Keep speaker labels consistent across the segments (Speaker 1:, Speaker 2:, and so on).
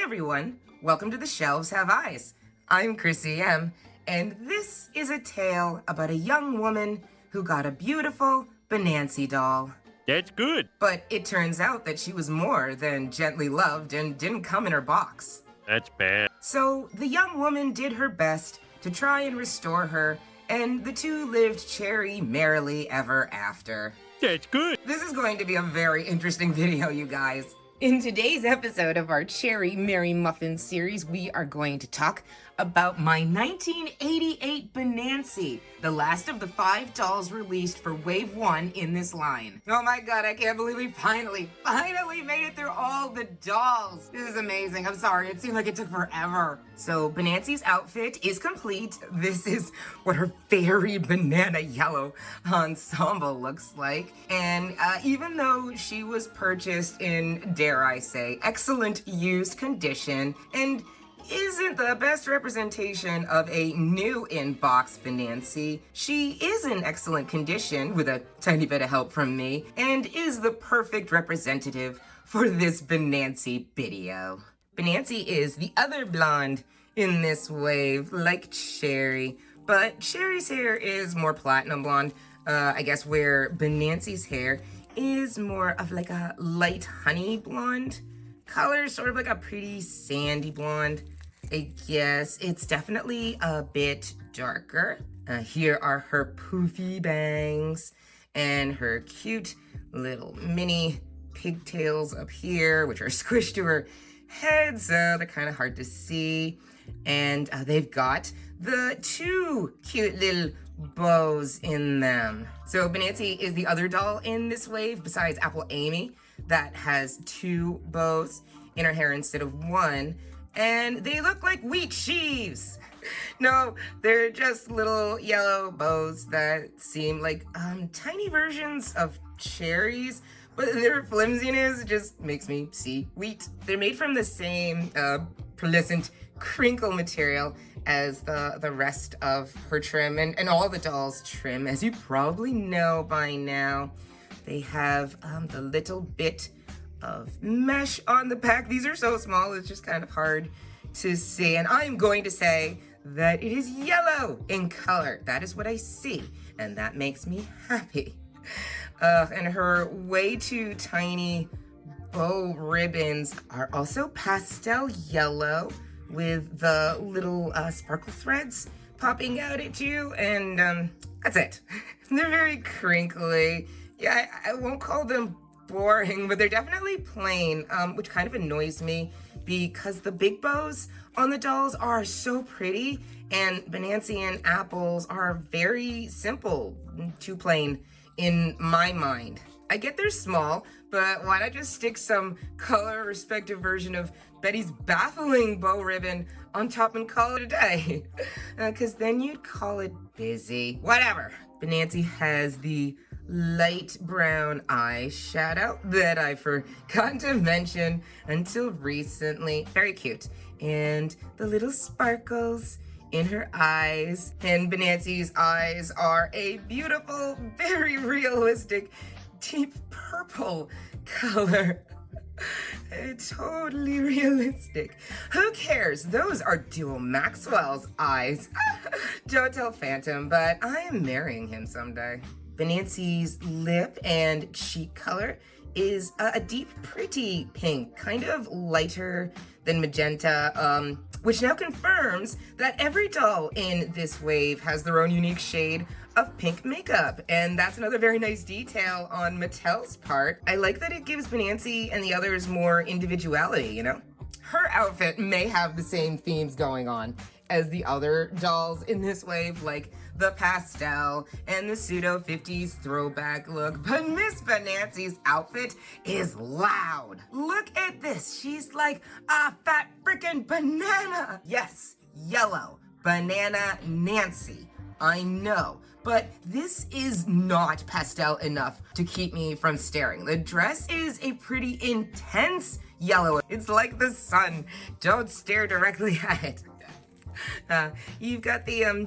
Speaker 1: everyone, welcome to The Shelves Have Eyes. I'm Chrissy M, and this is a tale about a young woman who got a beautiful Banancy doll.
Speaker 2: That's good.
Speaker 1: But it turns out that she was more than gently loved and didn't come in her box.
Speaker 2: That's bad.
Speaker 1: So the young woman did her best to try and restore her, and the two lived cherry merrily ever after.
Speaker 2: That's good.
Speaker 1: This is going to be a very interesting video, you guys. In today's episode of our Cherry Merry Muffin series, we are going to talk about my 1988 Banancy, the last of the 5 dolls released for Wave 1 in this line. Oh my god, I can't believe we finally made it through all the dolls. This is amazing. I'm sorry, it seemed like it took forever. So Banancy's outfit is complete. This is what her fairy banana yellow ensemble looks like. And even though she was purchased in, dare I say, excellent used condition and isn't the best representation of a new in-box Banancy, she is in excellent condition with a tiny bit of help from me and is the perfect representative for this Banancy video. Banancy is the other blonde in this wave, like Cherry, but Cherry's hair is more platinum blonde, I guess, where Banancy's hair is more of like a light honey blonde color, sort of like a pretty sandy blonde. I guess it's definitely a bit darker. Here are her poofy bangs and her cute little mini pigtails up here, which are squished to her head, so they're kind of hard to see. And they've got the 2 cute little bows in them. So Banancy is the other doll in this wave, besides Apple Amy, that has 2 bows in her hair instead of 1. And they look like wheat sheaves. No, they're just little yellow bows that seem like tiny versions of cherries, but their flimsiness just makes me see wheat. They're made from the same pearlescent crinkle material as the rest of her trim and all the dolls' trim, as you probably know by now. They have the little bit of mesh on the back. These are so small, it's just kind of hard to see. And I'm going to say that it is yellow in color. That is what I see, and that makes me happy. And her way too tiny bow ribbons are also pastel yellow with the little sparkle threads popping out at you, and that's it. They're very crinkly. Yeah, I won't call them boring, but they're definitely plain, which kind of annoys me because the big bows on the dolls are so pretty, and Banancy and Apple's are very simple, too plain in my mind. I get they're small, but why not just stick some color respective version of Betty's baffling bow ribbon on top and call it a day? Because then you'd call it busy. Whatever. Banancy has the light brown eyeshadow that I forgot to mention until recently. Very cute. And the little sparkles in her eyes. And Banancy's eyes are a beautiful, very realistic, deep purple color. Totally realistic. Who cares? Those are Dual Maxwell's eyes. Don't tell Phantom, but I am marrying him someday. Banancy's lip and cheek color is a deep, pretty pink, kind of lighter than magenta, which now confirms that every doll in this wave has their own unique shade of pink makeup, and that's another very nice detail on Mattel's part. I like that it gives Banancy and the others more individuality, you know? Her outfit may have the same themes going on as the other dolls in this wave, like the pastel and the pseudo 50s throwback look, but Miss Banancy's outfit is loud. Look at this, she's like a fat freaking banana. Yes, yellow, banana Nancy, I know. But this is not pastel enough to keep me from staring. The dress is a pretty intense yellow. It's like the sun. Don't stare directly at it. You've got the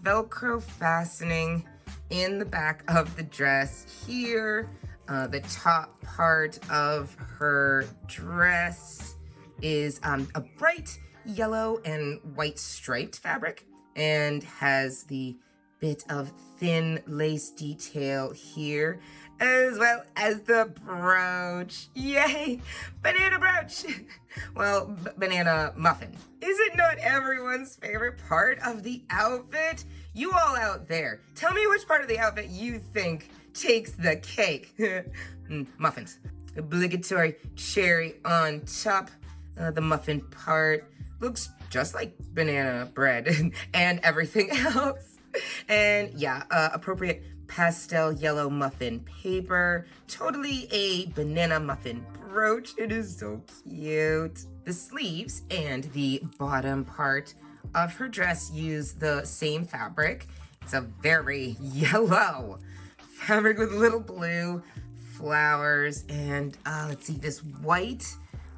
Speaker 1: Velcro fastening in the back of the dress here. The top part of her dress is a bright yellow and white striped fabric and has the bit of thin lace detail here, as well as the brooch. Yay! Banana brooch! Well, banana muffin. Is it not everyone's favorite part of the outfit? You all out there, tell me which part of the outfit you think takes the cake. Muffins. Obligatory cherry on top. The muffin part looks just like banana bread and everything else. And yeah, appropriate pastel yellow muffin paper. Totally a banana muffin brooch. It is so cute. The sleeves and the bottom part of her dress use the same fabric. It's a very yellow fabric with little blue flowers and let's see, this white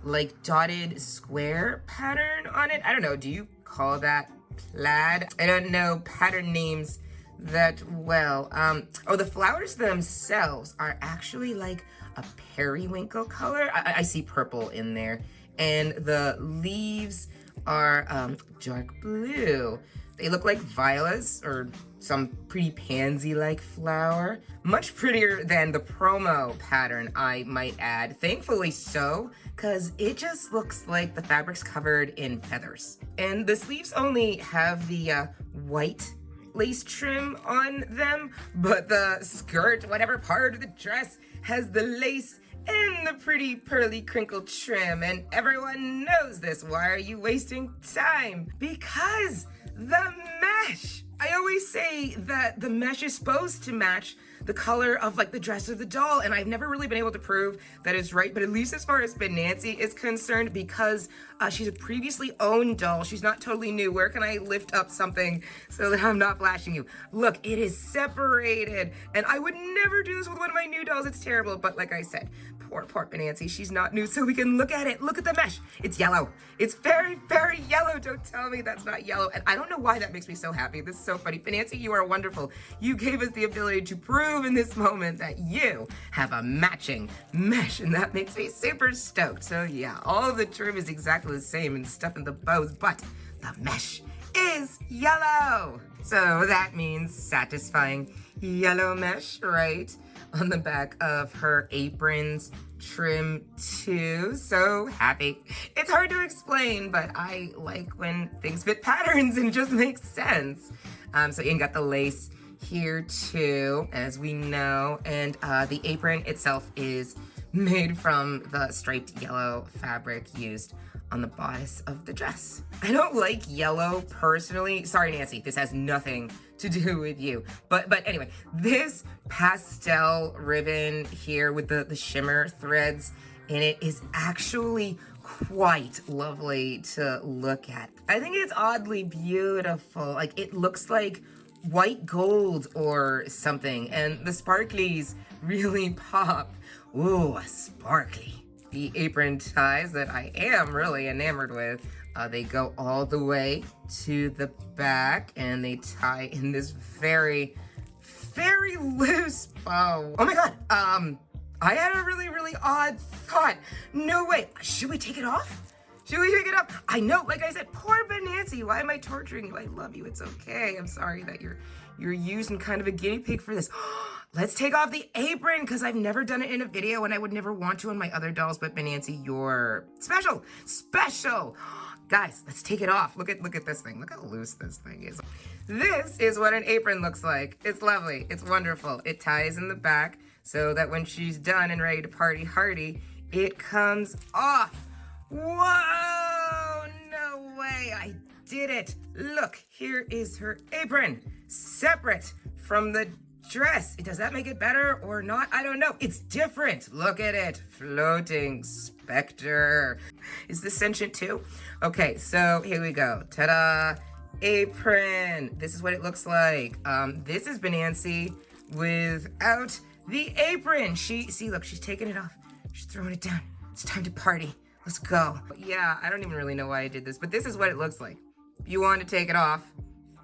Speaker 1: like dotted square pattern on it. I don't know, do you call that plaid? I don't know pattern names that well. Oh, the flowers themselves are actually like a periwinkle color. I see purple in there. And the leaves are dark blue. They look like violas or some pretty pansy-like flower. Much prettier than the promo pattern, I might add. Thankfully so, because it just looks like the fabric's covered in feathers. And the sleeves only have the white lace trim on them, but the skirt, whatever part of the dress, has the lace and the pretty pearly crinkled trim, and everyone knows this. Why are you wasting time? Because the mesh! I always say that the mesh is supposed to match the color of like the dress of the doll, and I've never really been able to prove that it's right, but at least as far as Banancy is concerned, because she's a previously owned doll, she's not totally new. Where can I lift up something so that I'm not flashing you? Look, it is separated, and I would never do this with one of my new dolls. It's terrible, but like I said, poor Banancy, she's not new, so we can look at it. Look at the mesh. It's yellow. It's very, very yellow. Don't tell me that's not yellow, and I don't know why that makes me so happy. This is so funny. Banancy, you are wonderful. You gave us the ability to prove in this moment that you have a matching mesh, and that makes me super stoked. So yeah, all of the trim is exactly the same and stuff in the bows, but the mesh is yellow. So that means satisfying yellow mesh, right? On the back of her apron's trim too. So happy. It's hard to explain, but I like when things fit patterns and it just makes sense. So Ian got the lace here too, as we know, and the apron itself is made from the striped yellow fabric used on the bodice of the dress. I don't like yellow personally. Sorry, Nancy, this has nothing to do with you. But anyway, this pastel ribbon here with the shimmer threads in it is actually quite lovely to look at. I think it's oddly beautiful. Like, it looks like white gold or something, and the sparklies really pop. Ooh, sparkly. The apron ties that I am really enamored with, they go all the way to the back and they tie in this very, very loose bow. Oh my God, I had a really, really odd thought. No way, should we take it off? Should we take it up? I know, like I said, poor Banancy. Why am I torturing you? I love you, it's okay. I'm sorry that you're used and kind of a guinea pig for this. Let's take off the apron, because I've never done it in a video and I would never want to on my other dolls, but Banancy, you're special, special. Guys, let's take it off. Look at this thing. Look how loose this thing is. This is what an apron looks like. It's lovely, it's wonderful. It ties in the back so that when she's done and ready to party hardy, it comes off. Whoa, no way, I did it. Look, here is her apron, separate from the dress. Does that make it better or not? I don't know. It's different. Look at it. Floating specter. Is this sentient too? Okay, so here we go. Ta-da! Apron. This is what it looks like. This is Banancy without the apron. Look, she's taking it off. She's throwing it down. It's time to party. Let's go. Yeah, I don't even really know why I did this, but this is what it looks like. If you want to take it off,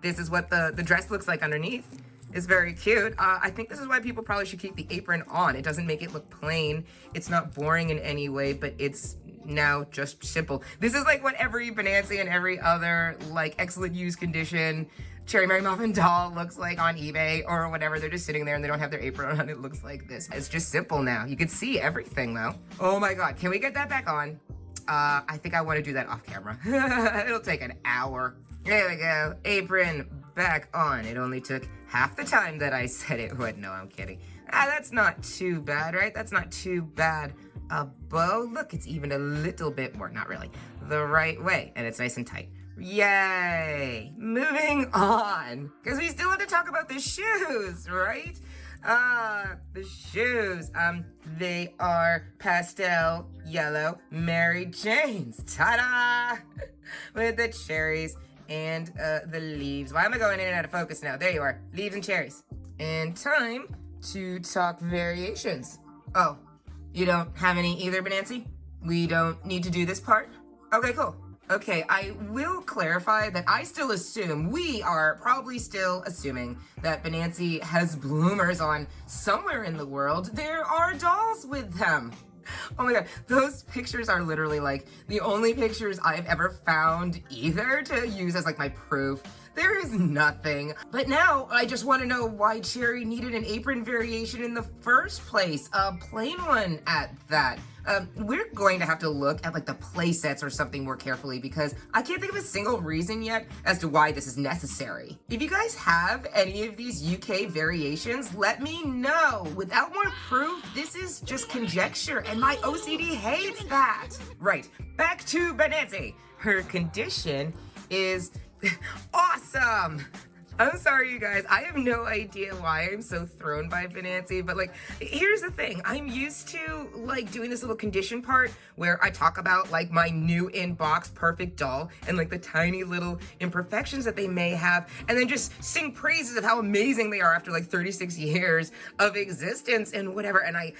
Speaker 1: this is what the dress looks like underneath. It's very cute. I think this is why people probably should keep the apron on. It doesn't make it look plain. It's not boring in any way, but it's No, just simple. This is like what every Banancy and every other like excellent use condition Cherry Merry Muffin doll looks like on eBay or whatever. They're just sitting there and they don't have their apron on. It looks like this. It's just simple now. You can see everything though. Oh my God, can we get that back on? I think I want to do that off camera. It'll take an hour. There we go. Apron back on. It only took half the time that I said it would. No, I'm kidding. That's not too bad, right? That's not too bad. A bow. Look, it's even a little bit more, not really, the right way. And it's nice and tight. Yay! Moving on. Because we still have to talk about the shoes, right? The shoes. They are pastel yellow Mary Janes. Ta-da! With the cherries and the leaves. Why am I going in and out of focus now? There you are. Leaves and cherries. And time to talk variations. Oh, you don't have any either, Banancy? We don't need to do this part? Okay, cool. Okay, I will clarify that I still assume, we are probably still assuming that Banancy has bloomers on somewhere in the world. There are dolls with them. Oh my God, those pictures are literally like the only pictures I've ever found either to use as like my proof. There is nothing. But now I just want to know why Cherry needed an apron variation in the first place. A plain one at that. We're going to have to look at like the play sets or something more carefully because I can't think of a single reason yet as to why this is necessary. If you guys have any of these UK variations, let me know. Without more proof, this is just conjecture and my OCD hates that. Right, back to Banancy. Her condition is awesome. I'm sorry, you guys. I have no idea why I'm so thrown by Banancy, but like, here's the thing. I'm used to like doing this little condition part where I talk about like my new in-box perfect doll and like the tiny little imperfections that they may have, and then just sing praises of how amazing they are after like 36 years of existence and whatever. And I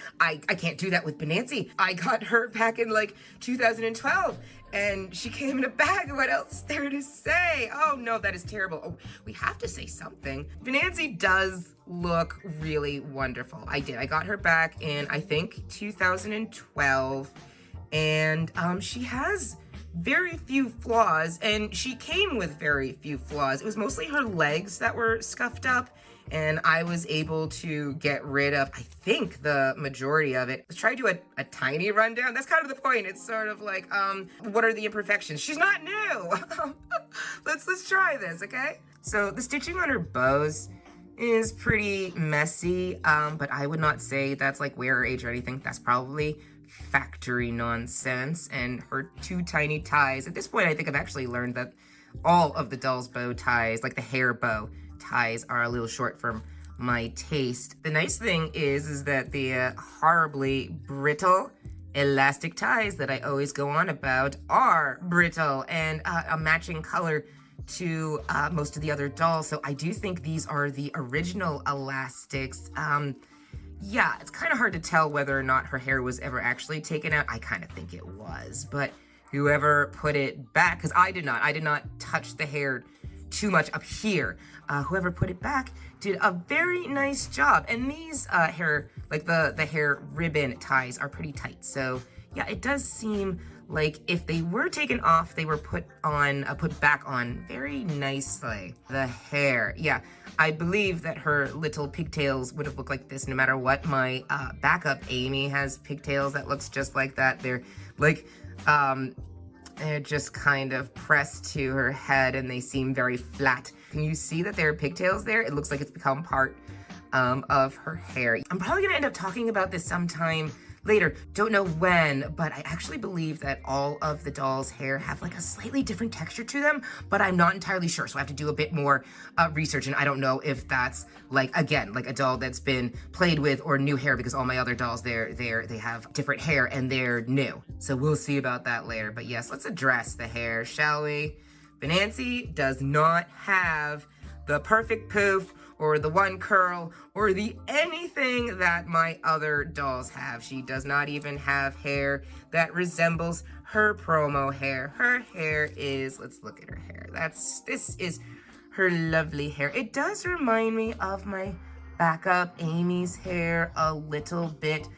Speaker 1: can't do that with Banancy. I got her back in like 2012. And she came in a bag. What else is there to say? Oh no, that is terrible. Oh, we have to say something. Banancy does look really wonderful. I got her back in, I think, 2012. And she has very few flaws, and she came with very few flaws. It was mostly her legs that were scuffed up, and I was able to get rid of, I think, the majority of it. Let's try to do a tiny rundown. That's kind of the point. It's sort of like, what are the imperfections? She's not new. Let's try this, okay? So the stitching on her bows is pretty messy, but I would not say that's like wearer age or anything. That's probably factory nonsense. And her two tiny ties. At this point, I think I've actually learned that all of the doll's bow ties, like the hair bow ties, are a little short for my taste. The nice thing is that the horribly brittle elastic ties that I always go on about are brittle and a matching color to most of the other dolls. So I do think these are the original elastics. Yeah, it's kind of hard to tell whether or not her hair was ever actually taken out. I kind of think it was, but whoever put it back, because I did not touch the hair too much up here. Whoever put it back did a very nice job. And these hair, like the hair ribbon ties, are pretty tight. So yeah, it does seem like if they were taken off, they were put back on very nicely. The hair, yeah, I believe that her little pigtails would have looked like this no matter what. My backup Amy has pigtails that looks just like that. They're like, they're just kind of pressed to her head and they seem very flat. Can you see that there are pigtails there? It looks like it's become part of her hair. I'm probably gonna end up talking about this sometime later. Don't know when, but I actually believe that all of the doll's hair have like a slightly different texture to them, but I'm not entirely sure. So I have to do a bit more research, and I don't know if that's like, again, like a doll that's been played with or new hair, because all my other dolls, they have different hair and they're new. So we'll see about that later. But yes, let's address the hair, shall we? Banancy does not have the perfect poof or the one curl or the anything that my other dolls have. She does not even have hair that resembles her promo hair. Her hair is, let's look at her hair. This is her lovely hair. It does remind me of my backup Amy's hair a little bit.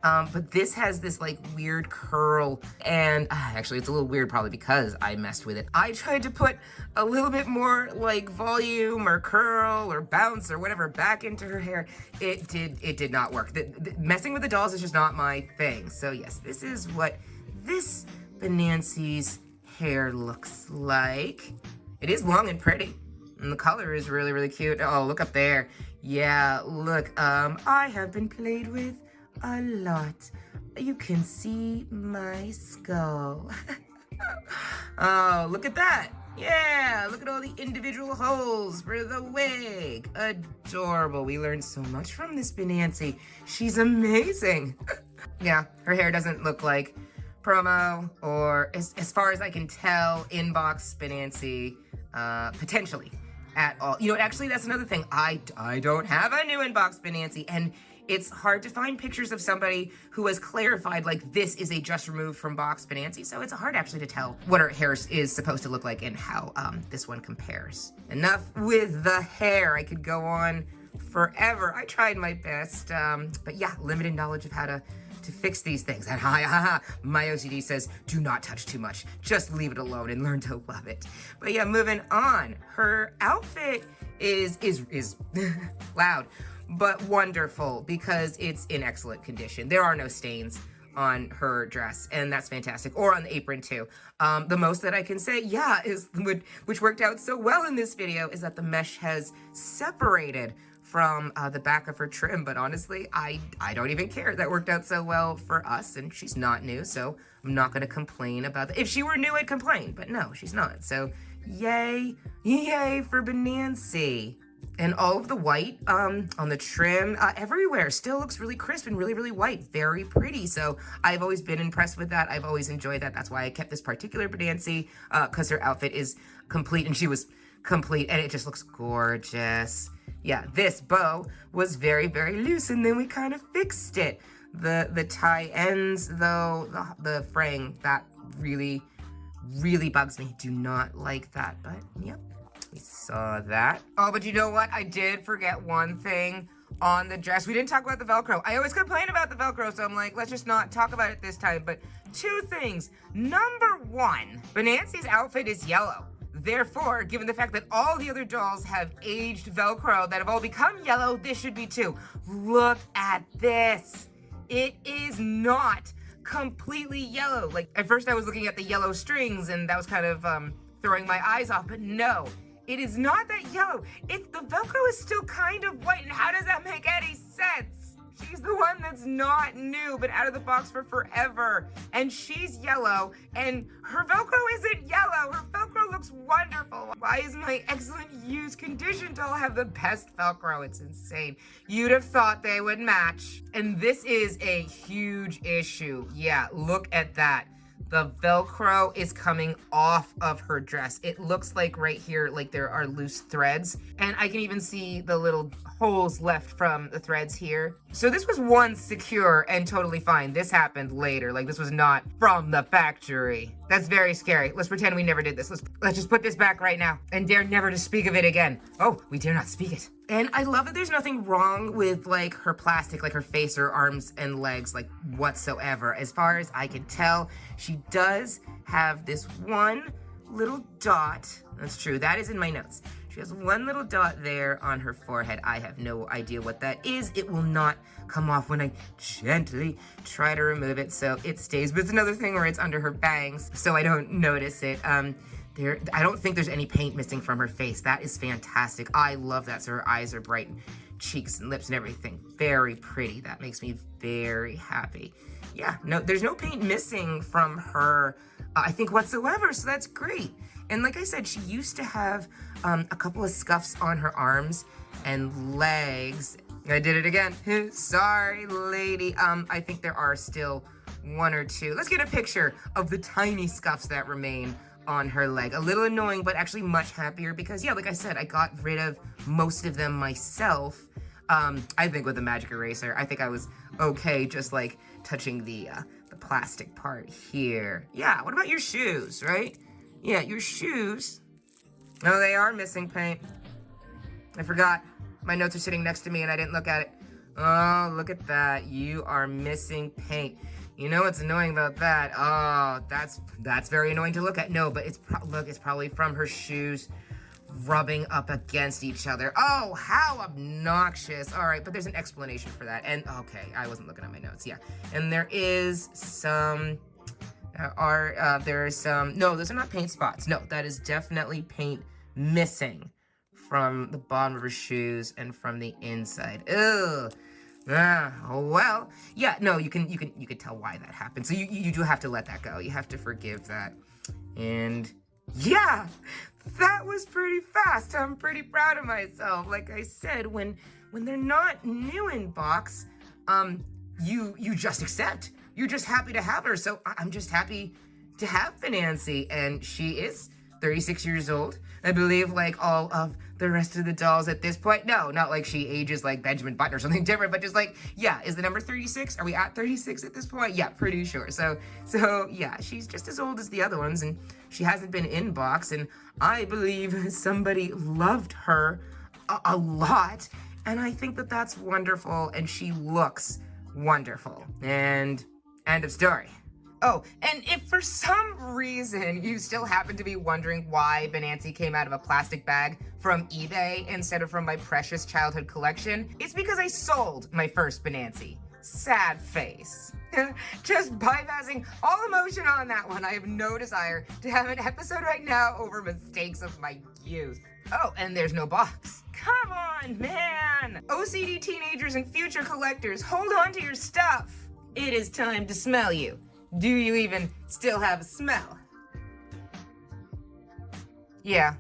Speaker 1: But this has this like weird curl, and actually it's a little weird probably because I messed with it. I tried to put a little bit more like volume or curl or bounce or whatever back into her hair. It did not work. Messing with the dolls is just not my thing. So yes, this is what this Banancy's hair looks like. It is long and pretty, and the color is really, really cute. Oh, look up there. Yeah, look, I have been played with a lot. You can see my skull. Oh, look at that. Yeah, look at all the individual holes for the wig. Adorable. We learned so much from this Banancy. She's amazing. Yeah, her hair doesn't look like promo or, as far as I can tell, inbox Banancy, potentially at all. You know, actually, that's another thing. I don't have a new inbox Banancy, and it's hard to find pictures of somebody who has clarified, like, this is a just removed from box Banancy, so it's hard actually to tell what her hair is supposed to look like and how this one compares. Enough with the hair. I could go on forever. I tried my best, but yeah, limited knowledge of how to fix these things. And my OCD says, do not touch too much. Just leave it alone and learn to love it. But yeah, moving on. Her outfit is loud, but wonderful because it's in excellent condition. There are no stains on her dress, and that's fantastic. Or on the apron too. The most that I can say, yeah, which worked out so well in this video, is that the mesh has separated from the back of her trim. But honestly, I don't even care. That worked out so well for us, and she's not new, so I'm not gonna complain about that. If she were new, I'd complain, but no, she's not. So yay for Banancy. And all of the white on the trim everywhere still looks really crisp and really, really white. Very pretty. So I've always been impressed with that. I've always enjoyed that. That's why I kept this particular Banancy, because her outfit is complete, and she was complete, and it just looks gorgeous. Yeah, this bow was very, very loose, and then we kind of fixed it. The tie ends, though, the fraying, that really, really bugs me. Do not like that, but yep. We saw that. Oh, but you know what? I did forget one thing on the dress. We didn't talk about the Velcro. I always complain about the Velcro, so I'm like, let's just not talk about it this time. But two things. Number one, Banancy's outfit is yellow. Therefore, given the fact that all the other dolls have aged Velcro that have all become yellow, this should be too. Look at this. It is not completely yellow. Like, at first I was looking at the yellow strings, and that was kind of throwing my eyes off, but no. It is not that yellow. The Velcro is still kind of white, and how does that make any sense? She's the one that's not new, but out of the box for forever. And she's yellow, and her Velcro isn't yellow. Her Velcro looks wonderful. Why is my excellent used condition doll have the best Velcro? It's insane. You'd have thought they would match. And this is a huge issue. Yeah, look at that. The Velcro is coming off of her dress. It looks like right here, like there are loose threads. And I can even see the little holes left from the threads here. So this was once secure and totally fine. This happened later. Like, this was not from the factory. That's very scary. Let's pretend we never did this. Let's just put this back right now and dare never to speak of it again. Oh, we dare not speak it. And I love that there's nothing wrong with, like, her plastic, like her face or arms and legs, like, whatsoever. As far as I can tell, she does have this one little dot. That's true. That is in my notes. She has one little dot there on her forehead. I have no idea what that is. It will not come off when I gently try to remove it, so it stays. But it's another thing where it's under her bangs, so I don't notice it. I don't think there's any paint missing from her face. That is fantastic. I love that. So her eyes are bright, cheeks and lips and everything. Very pretty. That makes me very happy. Yeah, no, there's no paint missing from her, I think, whatsoever. So that's great. And like I said, she used to have a couple of scuffs on her arms and legs. I did it again. Sorry, lady. I think there are still one or two. Let's get a picture of the tiny scuffs that remain on her leg. A little annoying, but actually much happier because, yeah, like I said, I got rid of most of them myself. I think with a magic eraser. I think I was okay just like touching the plastic part here. Yeah, what about your shoes, right? Yeah, your shoes. Oh, they are missing paint. I forgot. My notes are sitting next to me and I didn't look at it. Oh, look at that. You are missing paint. You know what's annoying about that? Oh, that's very annoying to look at. No, but look, it's probably from her shoes rubbing up against each other. Oh, how obnoxious. All right, but there's an explanation for that. And okay, I wasn't looking at my notes. Yeah. And there is some no, those are not paint spots. No, that is definitely paint missing from the bottom of her shoes and from the inside. Ugh. Well, yeah, no, you can tell why that happened. So you do have to let that go. You have to forgive that. And yeah, that was pretty fast. I'm pretty proud of myself. Like I said, when they're not new in box, you just accept. You're just happy to have her. So I'm just happy to have Banancy, and she is 36 years old. I believe like all of the rest of the dolls at this point. No, not like she ages like Benjamin Button or something different, but just like, yeah, is the number 36? Are we at 36 at this point? Yeah, pretty sure. So yeah, she's just as old as the other ones, and she hasn't been in box, and I believe somebody loved her a lot, and I think that that's wonderful, and she looks wonderful. And end of story. Oh, and if for some reason you still happen to be wondering why Banancy came out of a plastic bag from eBay instead of from my precious childhood collection, it's because I sold my first Banancy. Sad face. Just bypassing all emotion on that one. I have no desire to have an episode right now over mistakes of my youth. Oh, and there's no box. Come on, man! OCD teenagers and future collectors, hold on to your stuff. It is time to smell you. Do you even still have a smell? Yeah,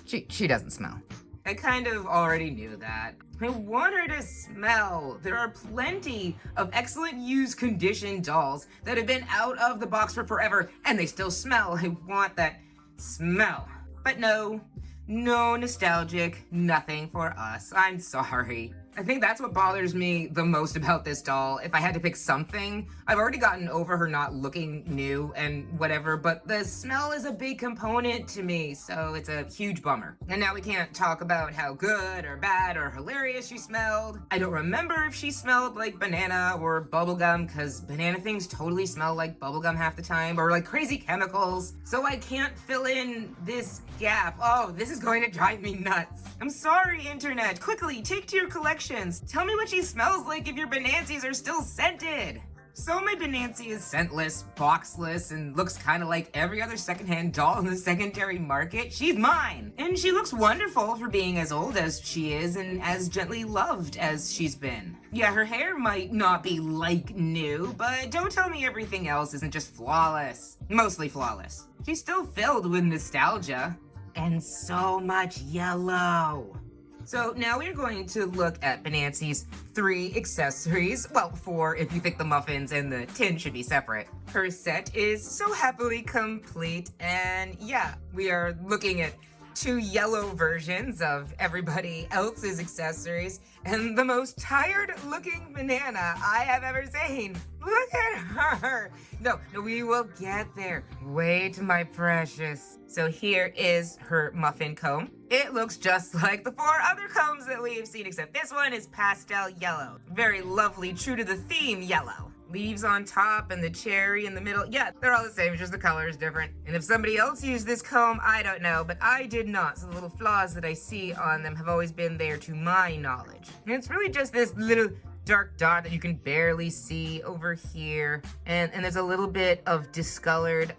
Speaker 1: she doesn't smell. I kind of already knew that. I want her to smell. There are plenty of excellent used condition dolls that have been out of the box for forever and they still smell. I want that smell. But no nostalgic, nothing for us. I'm sorry. I think that's what bothers me the most about this doll. If I had to pick something, I've already gotten over her not looking new and whatever, but the smell is a big component to me, so it's a huge bummer. And now we can't talk about how good or bad or hilarious she smelled. I don't remember if she smelled like banana or bubblegum, because banana things totally smell like bubblegum half the time, or like crazy chemicals, so I can't fill in this gap. Oh, this is going to drive me nuts. I'm sorry, internet. Quickly, take to your collection. Tell me what she smells like if your Banancies are still scented. So my Banancy is scentless, boxless, and looks kind of like every other secondhand doll in the secondary market. She's mine! And she looks wonderful for being as old as she is and as gently loved as she's been. Yeah, her hair might not be like new, but don't tell me everything else isn't just flawless. Mostly flawless. She's still filled with nostalgia. And so much yellow. So now we're going to look at Banancy's 3 accessories. Well, 4 if you think the muffins and the tin should be separate. Her set is so happily complete, and yeah, we are looking at 2 yellow versions of everybody else's accessories, and the most tired looking banana I have ever seen. Look at her. No, we will get there. Wait, my precious. So here is her muffin comb. It looks just like the 4 other combs that we've seen, except this one is pastel yellow. Very lovely, true to the theme yellow. Leaves on top and the cherry in the middle. Yeah, they're all the same, just the color is different. And if somebody else used this comb, I don't know, but I did not. So the little flaws that I see on them have always been there to my knowledge. And it's really just this little dark dot that you can barely see over here. And there's a little bit of discolored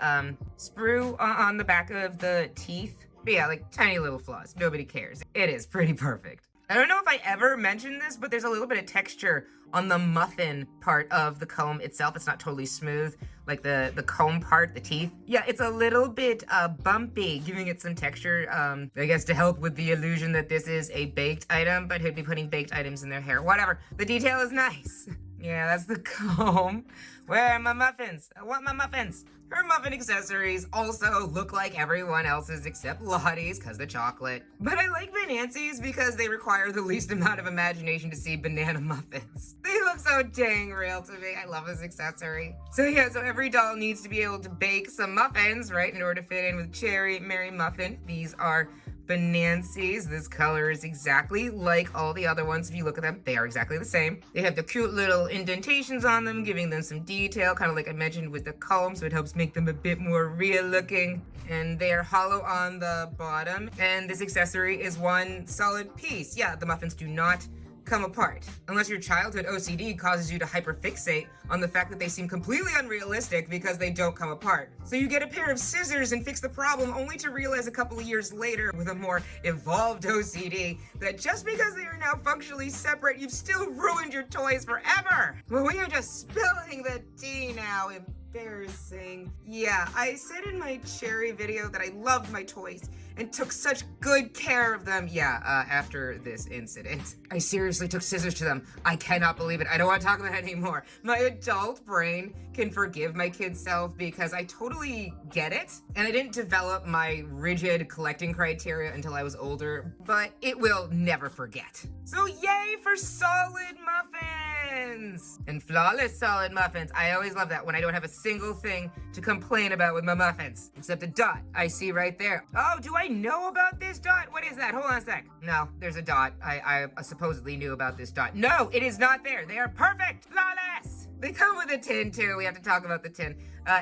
Speaker 1: sprue on the back of the teeth. But yeah, like tiny little flaws. Nobody cares. It is pretty perfect. I don't know if I ever mentioned this, but there's a little bit of texture on the muffin part of the comb itself. It's not totally smooth, like the comb part, the teeth. Yeah, it's a little bit bumpy, giving it some texture, I guess to help with the illusion that this is a baked item, but who'd be putting baked items in their hair? Whatever, the detail is nice. Yeah, that's the comb. Where are my muffins? I want my muffins. Her muffin accessories also look like everyone else's except Lottie's, because the chocolate. But I like Banancy's because they require the least amount of imagination to see banana muffins. They look so dang real to me. I love this accessory. So yeah, so every doll needs to be able to bake some muffins, right, in order to fit in with Cherry Merry Muffin. These are Banancy's. This color is exactly like all the other ones. If you look at them, they are exactly the same. They have the cute little indentations on them, giving them some detail, kind of like I mentioned with the comb, so it helps make them a bit more real looking. And they are hollow on the bottom. And this accessory is one solid piece. Yeah, the muffins do not come apart. Unless your childhood OCD causes you to hyperfixate on the fact that they seem completely unrealistic because they don't come apart. So you get a pair of scissors and fix the problem only to realize a couple of years later with a more evolved OCD that just because they are now functionally separate, you've still ruined your toys forever. Well, we are just spilling the tea now. Embarrassing. Yeah, I said in my Cherry video that I loved my toys and took such good care of them. Yeah, after this incident. I seriously took scissors to them. I cannot believe it. I don't want to talk about it anymore. My adult brain can forgive my kid self because I totally get it. And I didn't develop my rigid collecting criteria until I was older, but it will never forget. So yay for solid muffins! And flawless solid muffins. I always love that when I don't have a single thing to complain about with my muffins. Except a dot I see right there. Oh, do I know about this dot? What is that? Hold on a sec. No, there's a dot. I supposedly knew about this dot. No, it is not there. They are perfect. Flawless. They come with a tin too. We have to talk about the tin.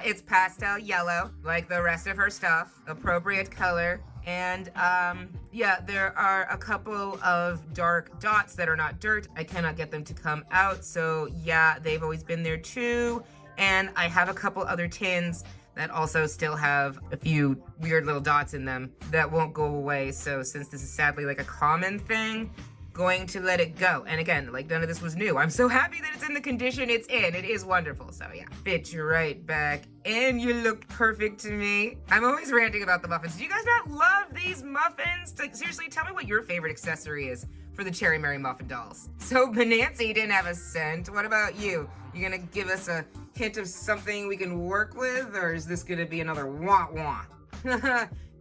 Speaker 1: It's pastel yellow, like the rest of her stuff. Appropriate color. And yeah, there are a couple of dark dots that are not dirt. I cannot get them to come out. So yeah, they've always been there too. And I have a couple other tins that also still have a few weird little dots in them that won't go away. So since this is sadly like a common thing, going to let it go. And again, like none of this was new. I'm so happy that it's in the condition it's in. It is wonderful. So yeah, fit you right back. And you look perfect to me. I'm always ranting about the muffins. Do you guys not love these muffins? Like, seriously, tell me what your favorite accessory is for the Cherry Merry Muffin dolls. So Banancy didn't have a scent. What about you? You gonna give us a hint of something we can work with? Or is this gonna be another wah-wah?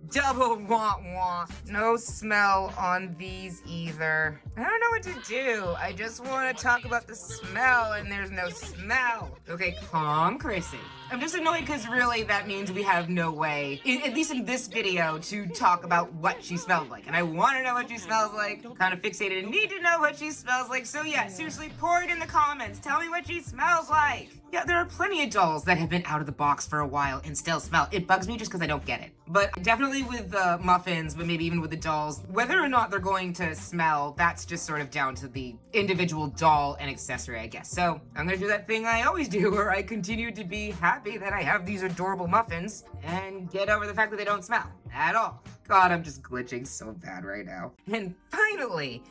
Speaker 1: Double wah-wah. No smell on these either. I don't know what to do. I just want to talk about the smell and there's no smell. Okay, calm, Chrissy. I'm just annoyed because really that means we have no way, at least in this video, to talk about what she smelled like. And I want to know what she smells like. Kind of fixated and need to know what she smells like. So yeah, seriously, pour it in the comments. Tell me what she smells like. Yeah, there are plenty of dolls that have been out of the box for a while and still smell. It bugs me just because I don't get it. But definitely with the muffins, but maybe even with the dolls, whether or not they're going to smell, that's just sort of down to the individual doll and accessory, I guess. So I'm gonna do that thing I always do where I continue to be happy that I have these adorable muffins and get over the fact that they don't smell at all. God, I'm just glitching so bad right now. And finally,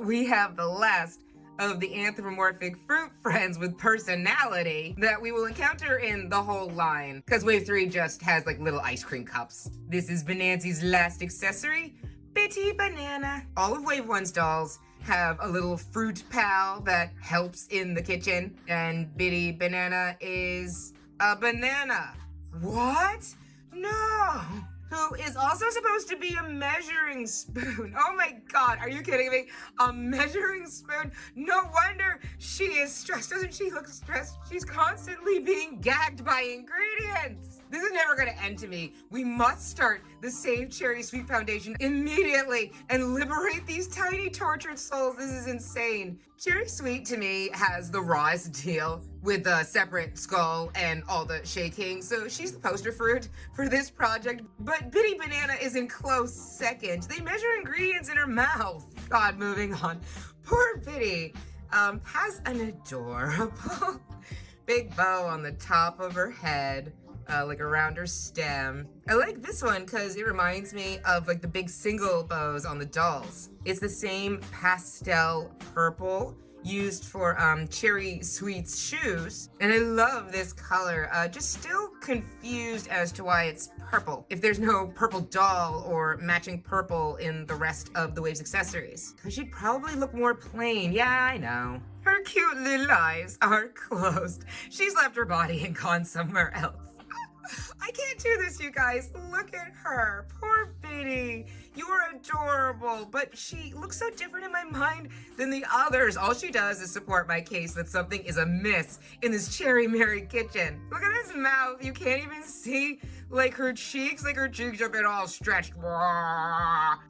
Speaker 1: we have the last of the anthropomorphic fruit friends with personality that we will encounter in the whole line, because wave 3 just has like little ice cream cups. This is Banancy's last accessory, Bitty Banana. All of wave 1's dolls have a little fruit pal that helps in the kitchen, and Bitty Banana is a banana. What? No! Who is also supposed to be a measuring spoon. Oh my God, are you kidding me? A measuring spoon? No wonder she is stressed. Doesn't she look stressed? She's constantly being gagged by ingredients. This is never gonna end to me. We must start the Save Cherry Sweet Foundation immediately and liberate these tiny tortured souls. This is insane. Cherry Sweet to me has the rawest deal with the separate skull and all the shaking, so she's the poster fruit for this project. But Bitty Banana is in close second. They measure ingredients in her mouth. God, moving on. Poor Bitty has an adorable big bow on the top of her head. Like around her stem. I like this one because it reminds me of like the big single bows on the dolls. It's the same pastel purple used for Cherry Sweet's shoes. And I love this color. Just still confused as to why it's purple. If there's no purple doll or matching purple in the rest of the Wave's accessories. Because she'd probably look more plain. Yeah, I know. Her cute little eyes are closed. She's left her body and gone somewhere else. I can't do this, you guys. Look at her. Poor Bitty. You're adorable, but she looks so different in my mind than the others. All she does is support my case that something is amiss in this Cherry Merry kitchen. Look at this mouth. You can't even see like her cheeks have been all stretched.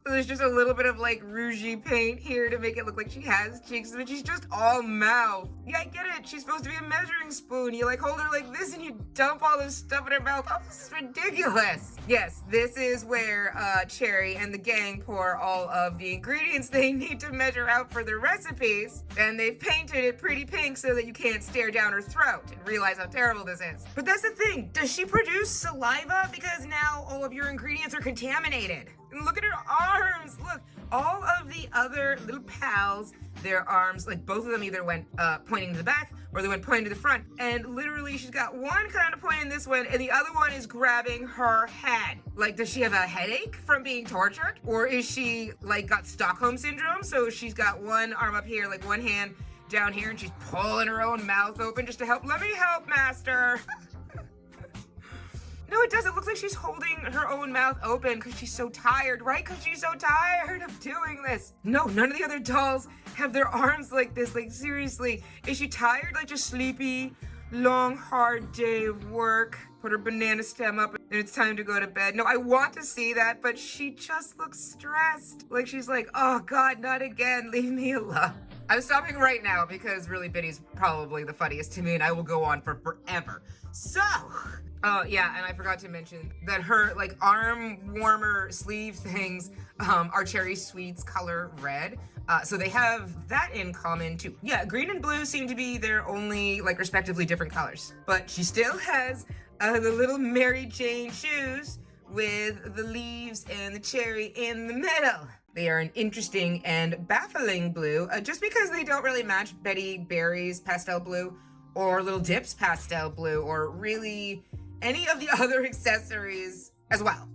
Speaker 1: There's just a little bit of like rougey paint here to make it look like she has cheeks, but she's just all mouth. Yeah, I get it. She's supposed to be a measuring spoon. You like hold her like this and you dump all this stuff in her mouth. Oh, this is ridiculous. Yes, this is where Cherry and the gang pour all of the ingredients they need to measure out for their recipes, and they've painted it pretty pink so that you can't stare down her throat and realize how terrible this is. But that's the thing. Does she produce saliva? Because now all of your ingredients are contaminated. And look at her arms. Look, all of the other little pals, their arms, like both of them either went pointing to the back or they went pointing to the front. And literally she's got one kind of pointing this one and the other one is grabbing her head. Like, does she have a headache from being tortured? Or is she like got Stockholm syndrome? So she's got one arm up here, like one hand down here, and she's pulling her own mouth open just to help. Let me help, master. No, it does. It looks like she's holding her own mouth open because she's so tired, right? Because she's so tired of doing this. No, none of the other dolls have their arms like this. Like, seriously. Is she tired? Like, just sleepy, long, hard day of work? Put her banana stem up and it's time to go to bed. No, I want to see that, but she just looks stressed. Like, she's like, oh, God, not again. Leave me alone. I'm stopping right now because really Biddy's probably the funniest to me and I will go on for forever. So... oh, yeah, and I forgot to mention that her, like, arm warmer sleeve things are Cherry Sweet's color red. So they have that in common, too. Yeah, green and blue seem to be their only, like, respectively different colors. But she still has the little Mary Jane shoes with the leaves and the cherry in the middle. They are an interesting and baffling blue, just because they don't really match Betty Berry's pastel blue or Little Dip's pastel blue or really... any of the other accessories as well.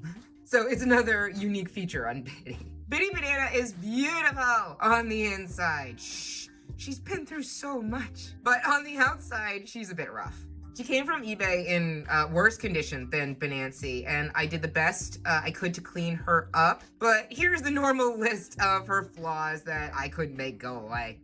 Speaker 1: So it's another unique feature on Biddy. Biddy Banana is beautiful on the inside. Shh, she's been through so much. But on the outside, she's a bit rough. She came from eBay in worse condition than Banancy, and I did the best I could to clean her up. But here's the normal list of her flaws that I couldn't make go away.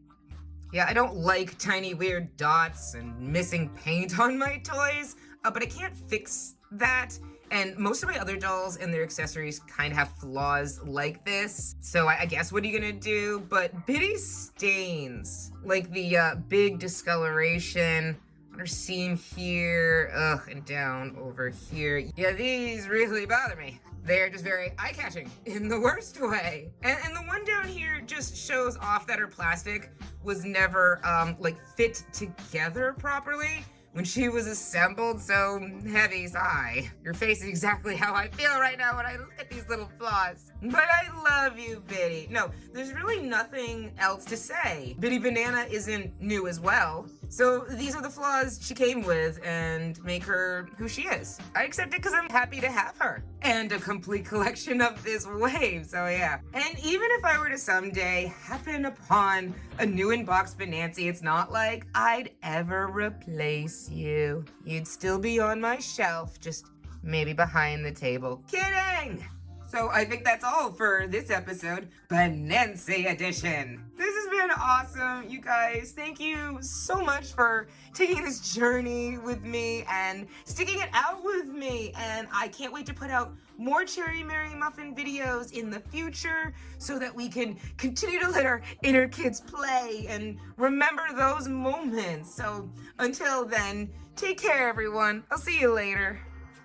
Speaker 1: Yeah, I don't like tiny weird dots and missing paint on my toys. But I can't fix that, and most of my other dolls and their accessories kind of have flaws like this, so I guess what are you gonna do? But Biddy's stains, like the big discoloration on her seam here, and down over here, yeah, these really bother me. They're just very eye-catching in the worst way. And the one down here just shows off that her plastic was never, like, fit together properly when she was assembled, so heavy sigh. Your face is exactly how I feel right now when I look at these little flaws. But I love you, Biddy. No, there's really nothing else to say. Biddy Banana isn't new as well. So these are the flaws she came with and make her who she is. I accept it because I'm happy to have her. And a complete collection of this wave, so yeah. And even if I were to someday happen upon a new in-box Banancy, it's not like I'd ever replace you. You'd still be on my shelf, just maybe behind the table. Kidding! So I think that's all for this episode, Banancy edition. This has been awesome, you guys. Thank you so much for taking this journey with me and sticking it out with me. And I can't wait to put out more Cherry Merry Muffin videos in the future so that we can continue to let our inner kids play and remember those moments. So until then, take care, everyone. I'll see you later.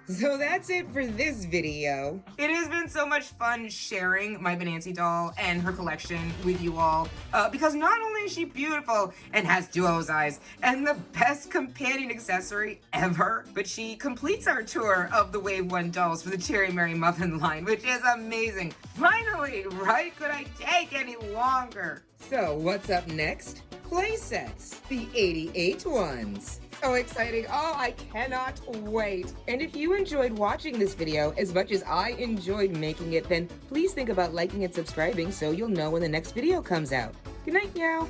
Speaker 1: So that's it for this video. It has been so much fun sharing my Banancy doll and her collection with you all, because not only is she beautiful and has duo's eyes and the best companion accessory ever, but she completes our tour of the Wave 1 dolls for the Cherry Merry Muffin line, which is amazing. Finally, right? Could I take any longer? So what's up next? Play sets, the 88 ones. So exciting. Oh, I cannot wait. And if you enjoyed watching this video as much as I enjoyed making it, then please think about liking and subscribing so you'll know when the next video comes out. Good night, meow.